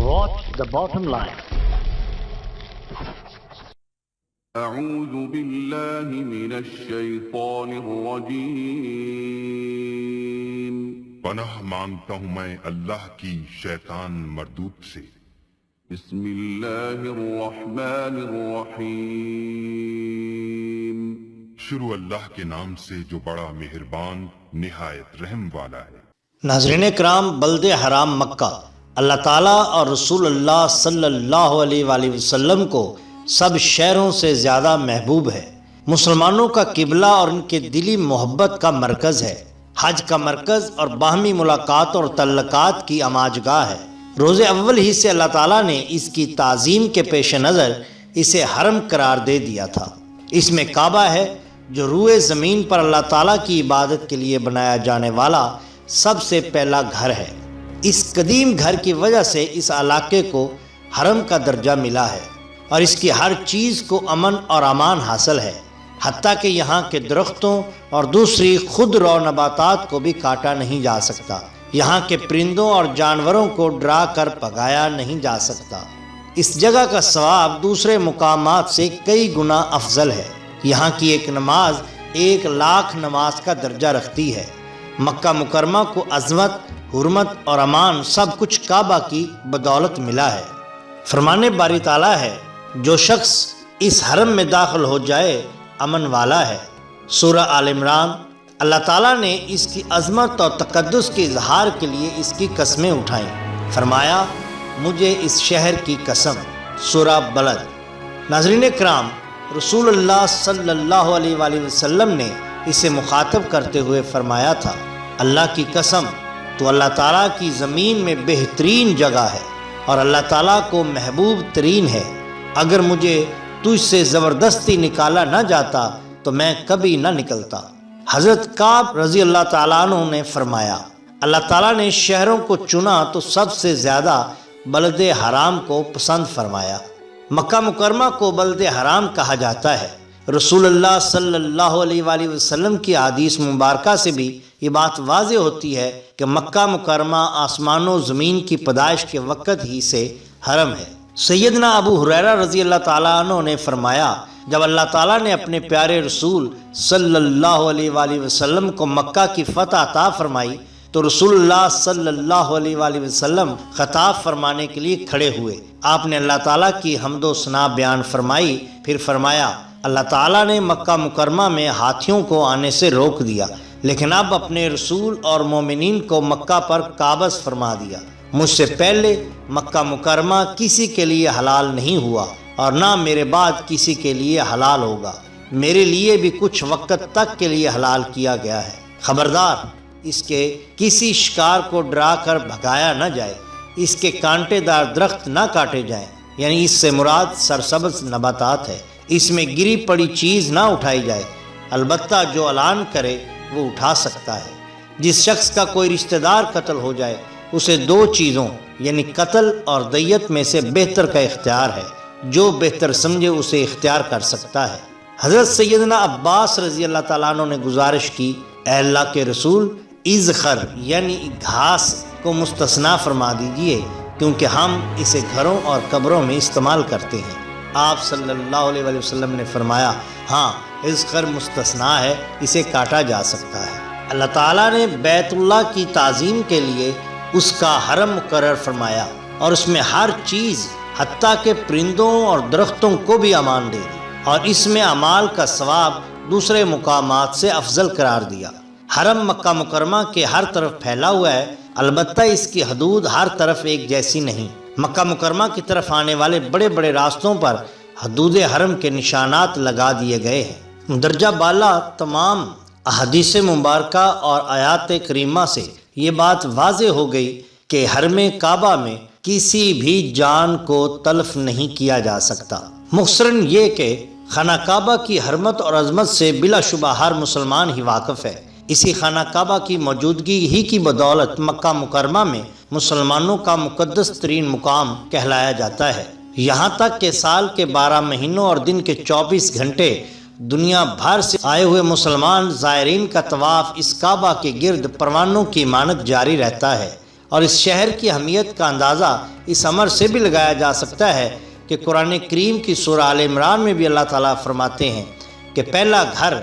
Watch the bottom line. أعوذ بالله من الشيطان الرجيم پناہ مانگتا ہوں میں اللہ کی شیطان مردود سے۔ بسم الله الرحمن الرحيم شروع اللہ کے نام سے جو بڑا مہربان نہایت رحم والا ہے۔ ناظرین کرام، بلد حرام مکہ اللہ تعالیٰ اور رسول اللہ صلی اللہ علیہ وآلہ وسلم کو سب شہروں سے زیادہ محبوب ہے۔ مسلمانوں کا قبلہ اور ان کے دلی محبت کا مرکز ہے، حج کا مرکز اور باہمی ملاقات اور تعلقات کی اماجگاہ ہے۔ روز اول ہی سے اللہ تعالیٰ نے اس کی تعظیم کے پیش نظر اسے حرم قرار دے دیا تھا۔ اس میں کعبہ ہے جو روئے زمین پر اللہ تعالیٰ کی عبادت کے لیے بنایا جانے والا سب سے پہلا گھر ہے۔ اس قدیم گھر کی وجہ سے اس علاقے کو حرم کا درجہ ملا ہے اور اس کی ہر چیز کو امن اور امان حاصل ہے، حتیٰ کہ یہاں کے درختوں اور دوسری خود رو نباتات کو بھی کاٹا نہیں جا سکتا۔ یہاں کے پرندوں اور جانوروں کو ڈرا کر بھگایا نہیں جا سکتا۔ اس جگہ کا ثواب دوسرے مقامات سے کئی گنا افضل ہے۔ یہاں کی ایک نماز 1,00,000 نماز کا درجہ رکھتی ہے۔ مکہ مکرمہ کو عظمت، حرمت اور امان سب کچھ کعبہ کی بدولت ملا ہے۔ فرمان باری تعالیٰ ہے، جو شخص اس حرم میں داخل ہو جائے امن والا ہے۔ سورہ آل عمران۔ اللہ تعالیٰ نے اس کی عظمت اور تقدس کے اظہار کے لیے اس کی قسمیں اٹھائیں۔ فرمایا، مجھے اس شہر کی قسم۔ سورہ بلد۔ ناظرین کرام، رسول اللہ صلی اللہ علیہ وآلہ وسلم نے اسے مخاطب کرتے ہوئے فرمایا تھا، اللہ کی قسم، تو اللہ تعالیٰ کی زمین میں بہترین جگہ ہے اور اللہ تعالیٰ کو محبوب ترین ہے۔ اگر مجھے تجھ سے زبردستی نکالا نہ جاتا تو میں کبھی نہ نکلتا۔ حضرت کعب رضی اللہ تعالیٰ عنہ نے فرمایا، اللہ تعالیٰ نے شہروں کو چنا تو سب سے زیادہ بلد حرام کو پسند فرمایا۔ مکہ مکرمہ کو بلد حرام کہا جاتا ہے۔ رسول اللہ صلی اللہ علیہ وآلہ وسلم کی حدیث مبارکہ سے بھی یہ بات واضح ہوتی ہے کہ مکہ مکرمہ آسمان و زمین کی پیدائش کے وقت ہی سے حرم ہے۔ سیدنا ابو ہریرہ رضی اللہ تعالیٰ عنہ نے فرمایا، جب اللہ تعالیٰ نے اپنے پیارے رسول صلی اللہ علیہ وآلہ وسلم کو مکہ کی فتح عطا فرمائی تو رسول اللہ صلی اللہ علیہ وآلہ وسلم خطاب فرمانے کے لیے کھڑے ہوئے۔ آپ نے اللہ تعالیٰ کی حمد و ثنا بیان فرمائی، پھر فرمایا، اللہ تعالیٰ نے مکہ مکرمہ میں ہاتھیوں کو آنے سے روک دیا، لیکن اب اپنے رسول اور مومنین کو مکہ پر قابض فرما دیا۔ مجھ سے پہلے مکہ مکرمہ کسی کے لیے حلال نہیں ہوا اور نہ میرے بعد کسی کے لیے حلال ہوگا۔ میرے لیے بھی کچھ وقت تک کے لیے حلال کیا گیا ہے۔ خبردار، اس کے کسی شکار کو ڈرا کر بھگایا نہ جائے، اس کے کانٹے دار درخت نہ کاٹے جائیں، یعنی اس سے مراد سرسبز نباتات ہے۔ اس میں گری پڑی چیز نہ اٹھائی جائے، البتہ جو اعلان کرے وہ اٹھا سکتا ہے۔ جس شخص کا کوئی رشتہ دار قتل ہو جائے اسے 2 چیزوں یعنی قتل اور دیت میں سے بہتر کا اختیار ہے، جو بہتر سمجھے اسے اختیار کر سکتا ہے۔ حضرت سیدنا عباس رضی اللہ تعالیٰ عنہ نے گزارش کی، اے اللہ کے رسول، اذخر یعنی گھاس کو مستثنا فرما دیجئے، کیونکہ ہم اسے گھروں اور قبروں میں استعمال کرتے ہیں۔ آپ صلی اللہ علیہ وآلہ وسلم نے فرمایا، ہاں اذخر مستثنا ہے، اسے کاٹا جا سکتا ہے۔ اللہ تعالیٰ نے بیت اللہ کی تعظیم کے لیے اس کا حرم مقرر فرمایا اور اس میں ہر چیز حتیٰ کہ پرندوں اور درختوں کو بھی امان دے دی اور اس میں اعمال کا ثواب دوسرے مقامات سے افضل قرار دیا۔ حرم مکہ مکرمہ کے ہر طرف پھیلا ہوا ہے، البتہ اس کی حدود ہر طرف ایک جیسی نہیں۔ مکہ مکرمہ کی طرف آنے والے بڑے بڑے راستوں پر حدود حرم کے نشانات لگا دیے گئے ہیں۔ درجہ بالا تمام احادیث مبارکہ اور آیات کریمہ سے یہ بات واضح ہو گئی کہ حرم کعبہ میں کسی بھی جان کو تلف نہیں کیا جا سکتا۔ مختصراً یہ کہ خانہ کعبہ کی حرمت اور عظمت سے بلا شبہ ہر مسلمان ہی واقف ہے۔ اسی خانہ کعبہ کی موجودگی ہی کی بدولت مکہ مکرمہ میں مسلمانوں کا مقدس ترین مقام کہلایا جاتا ہے۔ یہاں تک کہ سال کے 12 مہینوں اور دن کے 24 گھنٹے دنیا بھر سے آئے ہوئے مسلمان زائرین کا طواف اس کعبہ کے گرد پروانوں کی مانند جاری رہتا ہے اور اس شہر کی اہمیت کا اندازہ اس امر سے بھی لگایا جا سکتا ہے کہ قرآن کریم کی سورہ آل عمران میں بھی اللہ تعالیٰ فرماتے ہیں کہ پہلا گھر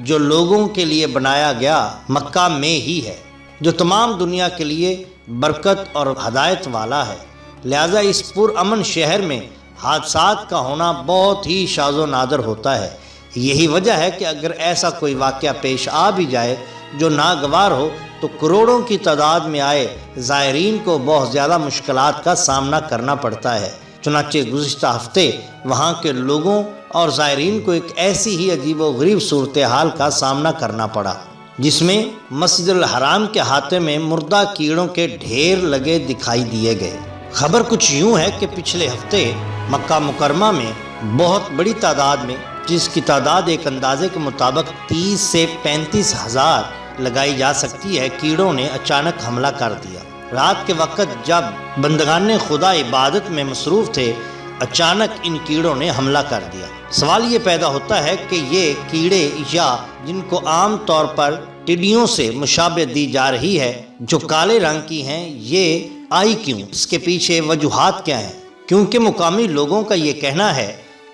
جو لوگوں کے لیے بنایا گیا مکہ میں ہی ہے، جو تمام دنیا کے لیے برکت اور ہدایت والا ہے۔ لہٰذا اس پرامن شہر میں حادثات کا ہونا بہت ہی شاذ و نادر ہوتا ہے۔ یہی وجہ ہے کہ اگر ایسا کوئی واقعہ پیش آ بھی جائے جو ناگوار ہو تو کروڑوں کی تعداد میں آئے زائرین کو بہت زیادہ مشکلات کا سامنا کرنا پڑتا ہے۔ چنانچہ گزشتہ ہفتے وہاں کے لوگوں اور زائرین کو ایک ایسی ہی عجیب و غریب صورتحال کا سامنا کرنا پڑا جس میں مسجد الحرام کے احاطے میں مردہ کیڑوں کے ڈھیر لگے دکھائی دیے گئے۔ خبر کچھ یوں ہے کہ پچھلے ہفتے مکہ مکرمہ میں بہت بڑی تعداد میں، جس کی تعداد ایک اندازے کے مطابق 30 سے 35 ہزار لگائی جا سکتی ہے، کیڑوں نے اچانک حملہ کر دیا۔ رات کے وقت جب بندگان خدا عبادت میں مصروف تھے، اچانک ان کیڑوں نے حملہ کر دیا۔ سوال یہ پیدا ہوتا ہے کہ یہ کیڑے یا جن کو عام طور پر ٹڈیوں سے مشابہت دی جا رہی ہے، جو کالے رنگ کی ہیں، یہ آئی کیوں؟ اس کے پیچھے وجوہات کیا ہیں؟ کیونکہ مقامی لوگوں کا یہ کہنا ہے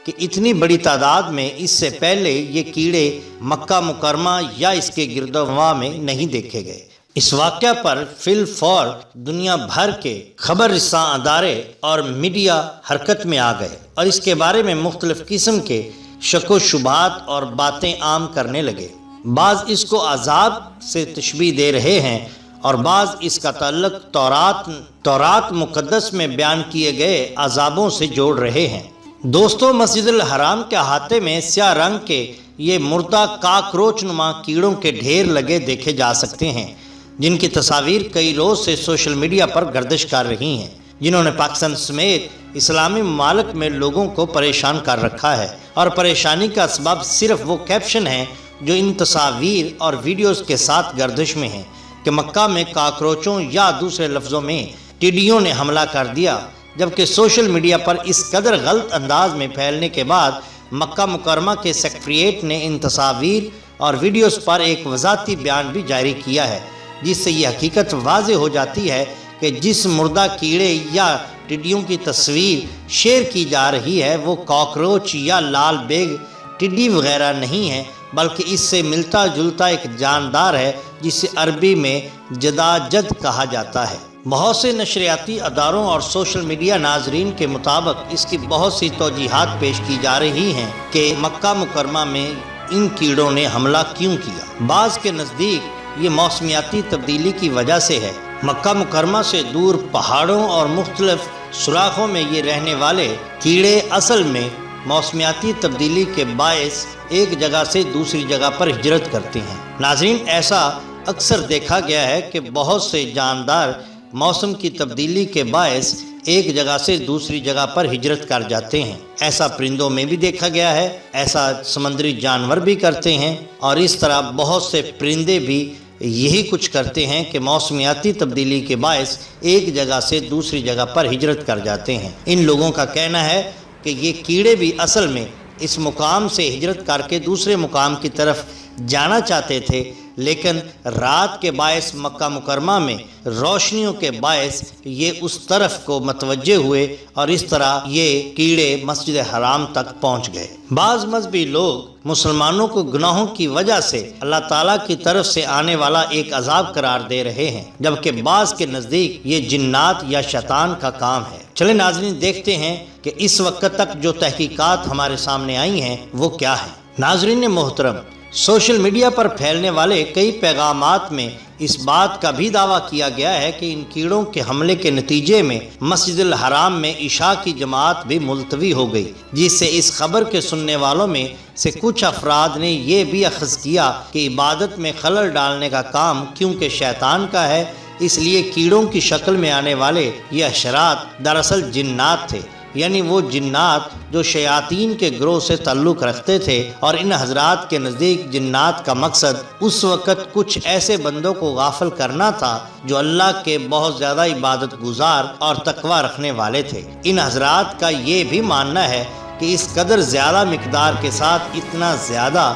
کہ اتنی بڑی تعداد میں اس سے پہلے یہ کیڑے مکہ مکرمہ یا اس کے گرد و نواح میں نہیں دیکھے گئے۔ اس واقعہ پر فی الفور دنیا بھر کے خبر رساں ادارے اور میڈیا حرکت میں آ گئے اور اس کے بارے میں مختلف قسم کے شک و شبہات اور باتیں عام کرنے لگے۔ بعض اس کو عذاب سے تشبیہ دے رہے ہیں اور بعض اس کا تعلق تورات مقدس میں بیان کیے گئے عذابوں سے جوڑ رہے ہیں۔ دوستو، مسجد الحرام کے احاطے میں سیاہ رنگ کے یہ مردہ کاکروچ نما کیڑوں کے ڈھیر لگے دیکھے جا سکتے ہیں، جن کی تصاویر کئی روز سے سوشل میڈیا پر گردش کر رہی ہیں، جنہوں نے پاکستان سمیت اسلامی ممالک میں لوگوں کو پریشان کر رکھا ہے۔ اور پریشانی کا اسباب صرف وہ کیپشن ہیں جو ان تصاویر اور ویڈیوز کے ساتھ گردش میں ہیں کہ مکہ میں کاکروچوں یا دوسرے لفظوں میں ٹڈیوں نے حملہ کر دیا، جبکہ سوشل میڈیا پر اس قدر غلط انداز میں پھیلنے کے بعد مکہ مکرمہ کے سیکریٹریٹ نے ان تصاویر اور ویڈیوز پر ایک وضاحتی بیان بھی جاری کیا ہے، جس سے یہ حقیقت واضح ہو جاتی ہے کہ جس مردہ کیڑے یا ٹڈیوں کی تصویر شیئر کی جا رہی ہے وہ کاکروچ یا لال بیگ ٹڈی وغیرہ نہیں ہے، بلکہ اس سے ملتا جلتا ایک جاندار ہے جسے عربی میں جداجد کہا جاتا ہے۔ بہت سے نشریاتی اداروں اور سوشل میڈیا ناظرین کے مطابق اس کی بہت سی توجیحات پیش کی جا رہی ہیں کہ مکہ مکرمہ میں ان کیڑوں نے حملہ کیوں کیا۔ بعض کے نزدیک یہ موسمیاتی تبدیلی کی وجہ سے ہے۔ مکہ مکرمہ سے دور پہاڑوں اور مختلف سوراخوں میں یہ رہنے والے کیڑے اصل میں موسمیاتی تبدیلی کے باعث ایک جگہ سے دوسری جگہ پر ہجرت کرتے ہیں۔ ناظرین، ایسا اکثر دیکھا گیا ہے کہ بہت سے جاندار موسم کی تبدیلی کے باعث ایک جگہ سے دوسری جگہ پر ہجرت کر جاتے ہیں۔ ایسا پرندوں میں بھی دیکھا گیا ہے، ایسا سمندری جانور بھی کرتے ہیں، اور اس طرح بہت سے پرندے بھی یہی کچھ کرتے ہیں کہ موسمیاتی تبدیلی کے باعث ایک جگہ سے دوسری جگہ پر ہجرت کر جاتے ہیں۔ ان لوگوں کا کہنا ہے کہ یہ کیڑے بھی اصل میں اس مقام سے ہجرت کر کے دوسرے مقام کی طرف جانا چاہتے تھے، لیکن رات کے باعث مکہ مکرمہ میں روشنیوں کے باعث یہ اس طرف کو متوجہ ہوئے اور اس طرح یہ کیڑے مسجد حرام تک پہنچ گئے۔ بعض مذہبی لوگ مسلمانوں کو گناہوں کی وجہ سے اللہ تعالیٰ کی طرف سے آنے والا ایک عذاب قرار دے رہے ہیں، جبکہ بعض کے نزدیک یہ جنات یا شیطان کا کام ہے۔ چلیں ناظرین، دیکھتے ہیں کہ اس وقت تک جو تحقیقات ہمارے سامنے آئی ہیں وہ کیا ہیں۔ ناظرین محترم، سوشل میڈیا پر پھیلنے والے کئی پیغامات میں اس بات کا بھی دعویٰ کیا گیا ہے کہ ان کیڑوں کے حملے کے نتیجے میں مسجد الحرام میں عشاء کی جماعت بھی ملتوی ہو گئی، جس سے اس خبر کے سننے والوں میں سے کچھ افراد نے یہ بھی اخذ کیا کہ عبادت میں خلل ڈالنے کا کام کیونکہ شیطان کا ہے، اس لیے کیڑوں کی شکل میں آنے والے یہ حشرات دراصل جنات تھے، یعنی وہ جنات جو شیاطین کے گروہ سے تعلق رکھتے تھے، اور ان حضرات کے نزدیک جنات کا مقصد اس وقت کچھ ایسے بندوں کو غافل کرنا تھا جو اللہ کے بہت زیادہ عبادت گزار اور تقوی رکھنے والے تھے۔ ان حضرات کا یہ بھی ماننا ہے کہ اس قدر زیادہ مقدار کے ساتھ اتنا زیادہ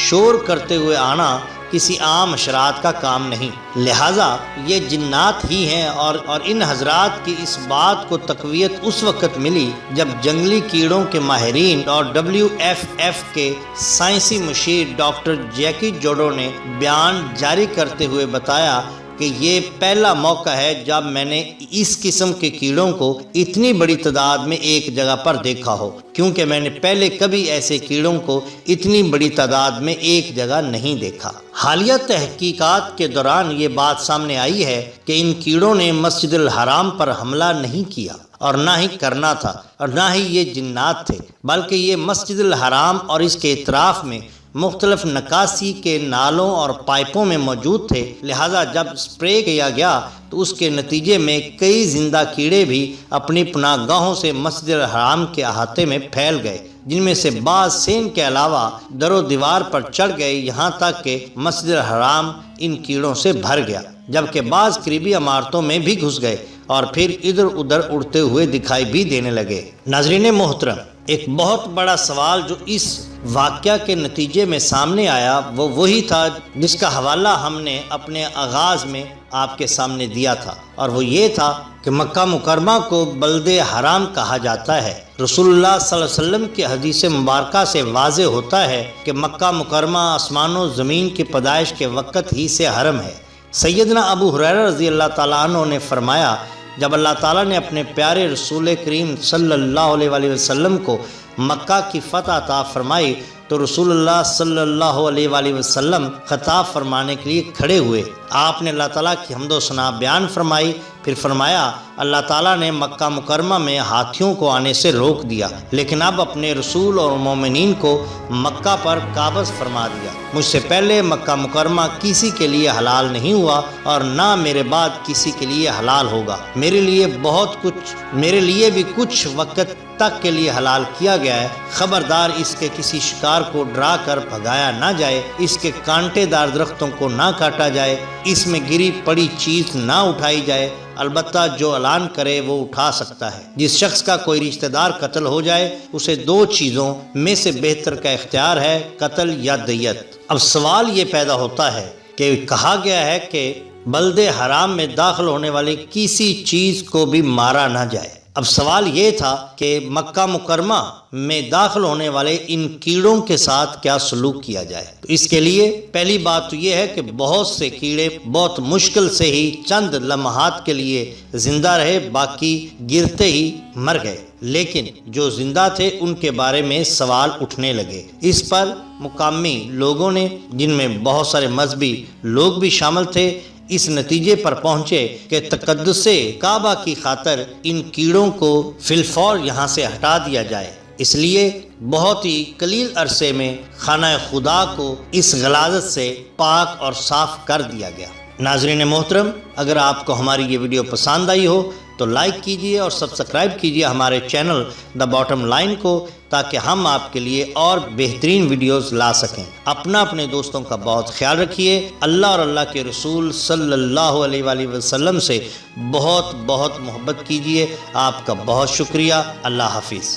شور کرتے ہوئے آنا کسی عام حشرات کا کام نہیں، لہٰذا یہ جنات ہی ہیں اور ان حضرات کی اس بات کو تقویت اس وقت ملی جب جنگلی کیڑوں کے ماہرین اور WFF کے سائنسی مشیر ڈاکٹر جیکی جوڈو نے بیان جاری کرتے ہوئے بتایا کہ یہ پہلا موقع ہے جب میں نے اس قسم کے کیڑوں کو اتنی بڑی تعداد میں ایک جگہ پر دیکھا ہو، کیونکہ میں نے پہلے کبھی ایسے کیڑوں کو اتنی بڑی تعداد میں ایک جگہ نہیں دیکھا۔ حالیہ تحقیقات کے دوران یہ بات سامنے آئی ہے کہ ان کیڑوں نے مسجد الحرام پر حملہ نہیں کیا اور نہ ہی کرنا تھا، اور نہ ہی یہ جنات تھے، بلکہ یہ مسجد الحرام اور اس کے اطراف میں مختلف نکاسی کے نالوں اور پائپوں میں موجود تھے، لہٰذا جب سپرے کیا گیا تو اس کے نتیجے میں کئی زندہ کیڑے بھی اپنی پناہ گاہوں سے مسجد الحرام کے احاطے میں پھیل گئے، جن میں سے بعض سین کے علاوہ در و دیوار پر چڑھ گئے، یہاں تک کہ مسجد الحرام ان کیڑوں سے بھر گیا، جبکہ بعض قریبی عمارتوں میں بھی گھس گئے اور پھر ادھر ادھر اڑتے ہوئے دکھائی بھی دینے لگے۔ ناظرین محترم، ایک بہت بڑا سوال جو اس واقعہ کے نتیجے میں سامنے آیا وہ وہی تھا جس کا حوالہ ہم نے اپنے آغاز میں آپ کے سامنے دیا تھا، اور وہ یہ تھا کہ مکہ مکرمہ کو بلد حرام کہا جاتا ہے۔ رسول اللہ صلی اللہ علیہ وسلم کی حدیث مبارکہ سے واضح ہوتا ہے کہ مکہ مکرمہ آسمان و زمین کی پیدائش کے وقت ہی سے حرم ہے۔ سیدنا ابو ہریرہ رضی اللہ تعالیٰ عنہ نے فرمایا، جب اللہ تعالیٰ نے اپنے پیارے رسول کریم صلی اللہ علیہ وآلہ وسلم کو مکہ کی فتح عطا فرمائی تو رسول اللہ صلی اللہ علیہ وآلہ وسلم خطاب فرمانے کے لیے کھڑے ہوئے۔ آپ نے اللہ تعالیٰ کی حمد و ثنا بیان فرمائی، پھر فرمایا اللہ تعالیٰ نے مکہ مکرمہ میں ہاتھیوں کو آنے سے روک دیا، لیکن اب اپنے رسول اور مومنین کو مکہ پر قابض فرما دیا۔ مجھ سے پہلے مکہ مکرمہ کسی کے لیے حلال نہیں ہوا اور نہ میرے بعد کسی کے لیے حلال ہوگا۔ میرے لیے بھی کچھ وقت تک کے لیے حلال کیا گیا ہے، خبردار اس کے کسی شکار کو ڈرا کر بھگایا نہ جائے، اس کے کانٹے دار درختوں کو نہ کاٹا جائے، اس میں گری پڑی چیز نہ اٹھائی جائے، البتہ جو اعلان کرے وہ اٹھا سکتا ہے۔ جس شخص کا کوئی رشتہ دار قتل ہو جائے اسے دو چیزوں میں سے بہتر کا اختیار ہے، قتل یا دیت۔ اب سوال یہ پیدا ہوتا ہے کہ کہا گیا ہے کہ بلد حرام میں داخل ہونے والی کسی چیز کو بھی مارا نہ جائے۔ اب سوال یہ تھا کہ مکہ مکرمہ میں داخل ہونے والے ان کیڑوں کے ساتھ کیا سلوک کیا جائے۔ تو اس کے لیے پہلی بات تو یہ ہے کہ بہت سے کیڑے بہت مشکل سے ہی چند لمحات کے لیے زندہ رہے، باقی گرتے ہی مر گئے، لیکن جو زندہ تھے ان کے بارے میں سوال اٹھنے لگے۔ اس پر مقامی لوگوں نے، جن میں بہت سارے مذہبی لوگ بھی شامل تھے، اس نتیجے پر پہنچے کہ تقدس کعبہ کی خاطر ان کیڑوں کو فی الفور یہاں سے ہٹا دیا جائے۔ اس لیے بہت ہی قلیل عرصے میں خانہ خدا کو اس غلاظت سے پاک اور صاف کر دیا گیا۔ ناظرین محترم، اگر آپ کو ہماری یہ ویڈیو پسند آئی ہو تو لائک کیجئے اور سبسکرائب کیجئے ہمارے چینل دا باٹم لائن کو، تاکہ ہم آپ کے لیے اور بہترین ویڈیوز لا سکیں۔ اپنے دوستوں کا بہت خیال رکھیے۔ اللہ اور اللہ کے رسول صلی اللہ علیہ وآلہ وسلم سے بہت بہت محبت کیجئے۔ آپ کا بہت شکریہ۔ اللہ حافظ۔